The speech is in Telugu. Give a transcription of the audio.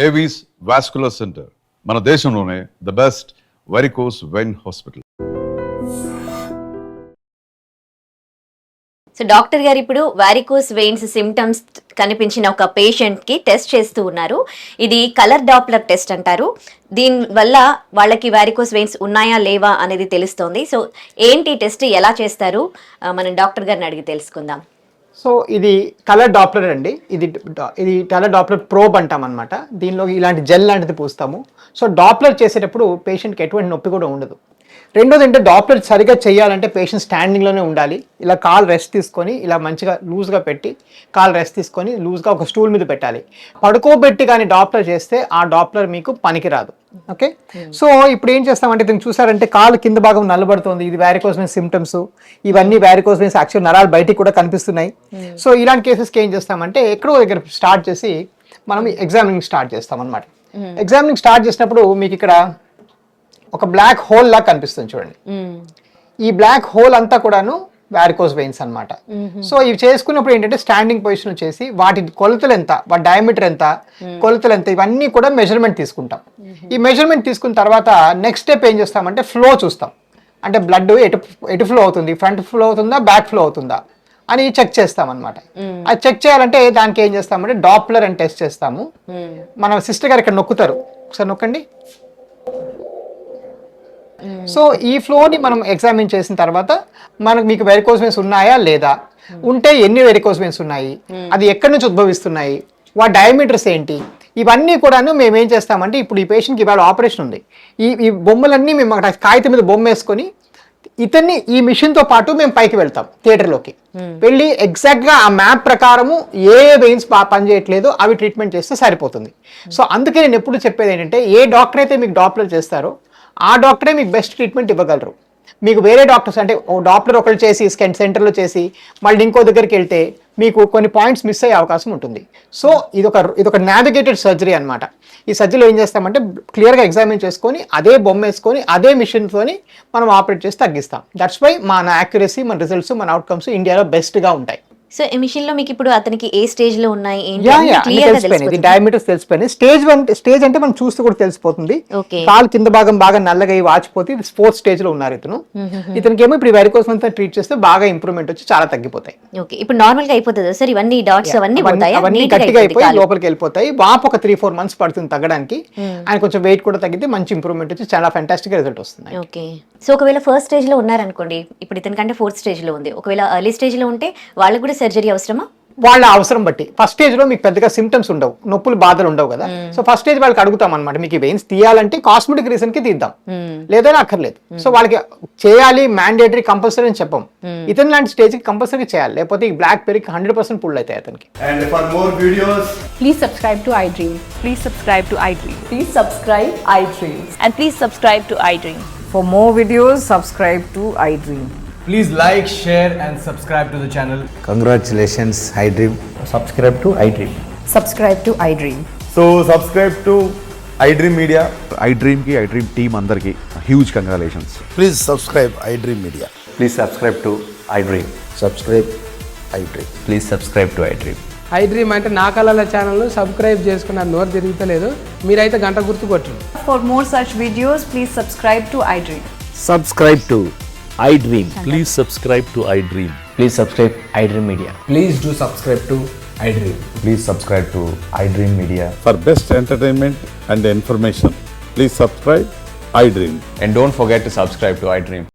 ఏవీస్ వాస్కులర్ సెంటర్ మన దేశంలోనే the best varicose vein hospital. So doctor గారు ఇప్పుడు వారికోస్ వెయిన్స్ సిమ్టమ్స్ కనిపించిన ఒక పేషెంట్ కి టెస్ట్ చేస్తూ ఉన్నారు. ఇది కలర్ డాప్లర్ టెస్ట్ అంటారు. దీని వల్ల వాళ్ళకి వారికోస్ వెయిన్స్ ఉన్నాయా లేవా అనేది తెలుస్తోంది. సో ఏంటి టెస్ట్, ఎలా చేస్తారు, మనం డాక్టర్ గారిని అడిగి తెలుసుకుందాం. సో ఇది కలర్ డాప్లర్ అండి. ఇది కలర్ డాప్లర్ ప్రోబ్ అంటాం అనమాట. దీనిలో ఇలాంటి జెల్ లాంటిది పూస్తాము. సో డాప్లర్ చేసేటప్పుడు పేషెంట్కి ఎటువంటి నొప్పి కూడా ఉండదు. రెండోది అంటే డాప్లర్ సరిగా చేయాలంటే పేషెంట్ స్టాండింగ్లోనే ఉండాలి. ఇలా కాల్ రెస్ట్ తీసుకొని ఇలా మంచిగా లూజ్గా పెట్టి కాల్ రెస్ట్ తీసుకొని లూజ్గా ఒక స్టూల్ మీద పెట్టాలి. పడుకోబెట్టి కానీ డాప్లర్ చేస్తే ఆ డాప్లర్ మీకు పనికిరాదు. ఓకే, సో ఇప్పుడు ఏం చేస్తామంటే దీన్ని చూసారంటే కాలు కింద భాగం నల్లబడుతుంది. ఇది వారికోస్ వెయిన్స్ సిమ్టమ్స్. ఇవన్నీ వారికోస్ వెయిన్స్ యాక్చువల్ నరాలు బయటికి కూడా కనిపిస్తున్నాయి. సో ఇలాంటి కేసెస్కి ఏం చేస్తామంటే ఎక్కడో దగ్గర స్టార్ట్ చేసి మనం ఎగ్జామినింగ్ స్టార్ట్ చేస్తాం అనమాట. ఎగ్జామినింగ్ స్టార్ట్ చేసినప్పుడు మీకు ఇక్కడ ఒక బ్లాక్ హోల్ లా కనిపిస్తుంది చూడండి. ఈ బ్లాక్ హోల్ అంతా కూడాను వారికోస్ వెయిన్స్ అన్నమాట. సో ఇవి చేసుకున్నప్పుడు ఏంటంటే స్టాండింగ్ పొజిషన్ చేసి వాటి కొలతలు ఎంత, వాటి డయామీటర్ ఎంత, కొలతలు ఎంత, ఇవన్నీ కూడా మెజర్మెంట్ తీసుకుంటాం. ఈ మెజర్మెంట్ తీసుకున్న తర్వాత నెక్స్ట్ స్టెప్ ఏం చేస్తామంటే ఫ్లో చూస్తాం. అంటే బ్లడ్ ఎటు ఫ్లో అవుతుంది, ఫ్రంట్ ఫ్లో అవుతుందా, బ్యాక్ ఫ్లో అవుతుందా అని చెక్ చేస్తాం అనమాట. అది చెక్ చేయాలంటే దానికి ఏం చేస్తామంటే డాప్లర్ అని టెస్ట్ చేస్తాము. మన సిస్టర్ గారు ఇక్కడ నొక్కుతారు, ఒకసారి నొక్కండి. సో ఈ ఫ్లోని మనం ఎగ్జామిన్ చేసిన తర్వాత మీకు వెరికోస్ వెయిన్స్ ఉన్నాయా లేదా, ఉంటే ఎన్ని వెరికోస్ వెయిన్స్ ఉన్నాయి, అది ఎక్కడి నుంచి ఉద్భవిస్తున్నాయి, వాటి డయామీటర్స్ ఏంటి, ఇవన్నీ కూడాను మేము ఏం చేస్తామంటే ఇప్పుడు ఈ పేషెంట్కి ఇవాళ ఆపరేషన్ ఉంది. ఈ బొమ్మలన్నీ మేము అక్కడ కాగితం మీద బొమ్మ వేసుకొని ఇతన్ని ఈ మిషన్తో పాటు మేము పైకి వెళ్తాం థియేటర్లోకి వెళ్ళి ఎగ్జాక్ట్గా ఆ మ్యాప్ ప్రకారము ఏ వెయిన్స్ పనిచేయట్లేదు అవి ట్రీట్మెంట్ చేస్తే సరిపోతుంది. సో అందుకే నేను ఎప్పుడు చెప్పేది ఏంటంటే ఏ డాక్టర్ అయితే మీకు డాప్లర్ చేస్తారో ఆ డాక్టరే మీకు బెస్ట్ ట్రీట్మెంట్ ఇవ్వగలరు. మీకు వేరే డాక్టర్స్ అంటే డాక్టర్ ఒకరు చేసి స్కాన్ సెంటర్లో చేసి మళ్ళీ ఇంకో దగ్గరికి వెళ్తే మీకు కొన్ని పాయింట్స్ మిస్ అయ్యే అవకాశం ఉంటుంది. సో ఇదొక నావిగేటెడ్ సర్జరీ అనమాట. ఈ సర్జరీలో ఏం చేస్తామంటే క్లియర్గా ఎగ్జామిన్ చేసుకొని అదే బొమ్మ వేసుకొని అదే మిషన్తోని మనం ఆపరేట్ చేసి తగ్గిస్తాం. దట్స్ వై మన యాక్యురసీ, మన రిజల్ట్స్, మన అవుట్కమ్స్ ఇండియాలో బెస్ట్గా ఉంటాయి. సో ఈ మిషన్ లో మీకు ఇప్పుడు అతనికి ఏ స్టేజ్ లో ఉన్నాయి డయామీటర్స్ తెలిసిపోయినాయి. స్టేజ్ అంటే మనం చూస్తూ కూడా తెలిసిపోతుంది. కాలు కింద భాగం బాగా నల్లగా వాచిపోతే ఇది 4th స్టేజ్ లో ఉన్నారు ఇతనికి ఏమో ఇప్పుడు వెరికోస్ వెయిన్స్ ట్రీట్ చేస్తే బాగా ఇంప్రూవ్మెంట్ వచ్చి చాలా తగ్గిపోతాయి. ఓకే, ఇప్పుడు నార్మల్ గా అయిపోతుంది సార్, ఇవన్నీ డాట్స్ అవన్నీ గట్టిగా అయిపోయి లోపలికి వెళ్ళిపోతాయి. వాపు ఒక 3-4 months పడుతుంది తగ్గడానికి. ఆయన కొంచెం వెయిట్ కూడా తగ్గితే మంచి ఇంప్రూవ్మెంట్ వచ్చి చాలా ఫ్యాంటాస్టిక్ రిజల్ట్ వస్తుంది. ఓకే, సో ఒకవేళ ఫస్ట్ స్టేజ్ లో ఉన్నారనుకోండి, ఇప్పుడు ఇతనికంటే 4th స్టేజ్ లో ఉంది, ఒకవేళ ఎర్లీ స్టేజ్ లో ఉంటే వాళ్ళకి కూడా సర్జరీ అవసరమా? వాళ్ళ అవసరం బట్టి ఫస్ట్ స్టేజ్ లో మీకు పెద్దగా సిమ్టమ్స్ ఉండవు, నొప్పులు బాధలు ఉండవు కదా. సో ఫస్ట్ స్టేజ్ వాళ్ళకి అడుగుతాం అనమాట, మీకు వెయిన్స్ తీయాలంటే కాస్మెటిక్ రీజన్ కి తీద్దాం, లేదని అక్కర్లేదు. సో వాళ్ళకి చేయాలి మ్యాండేటరీ కంపల్సరీ అని చెప్పం. ఇతని లాంటి స్టేజ్ కి కంపల్సరీ చేయాలి, లేకపోతే ఈ బ్లాక్ పెరిగి 100% పుల్ అవుతాయి అతనికి. And for more videos, please subscribe to iDream. Please subscribe to iDream. Please subscribe iDream. And please subscribe to iDream. For more videos, subscribe to iDream. please like, share and subscribe to the channel. Congratulations, iDream. Subscribe to iDream. Subscribe to iDream. So subscribe to iDream Media. iDream team అందరికి huge congratulations. Please subscribe iDream Media. Please subscribe to iDream. Subscribe iDream. Please subscribe to iDream. iDream అంటే నా కళల ఛానల్ను సబ్స్క్రైబ్ చేసుకున్న నోరు తిరుగుతలేదు, మీరైతే గంట గుర్తు కొట్టండి. For more such videos, please subscribe to iDream. Subscribe to iDream. Please subscribe to iDream. Please subscribe iDream Media. Please do subscribe to iDream. Please subscribe to iDream Media. For best entertainment and information, please subscribe iDream. And don't forget to subscribe to iDream.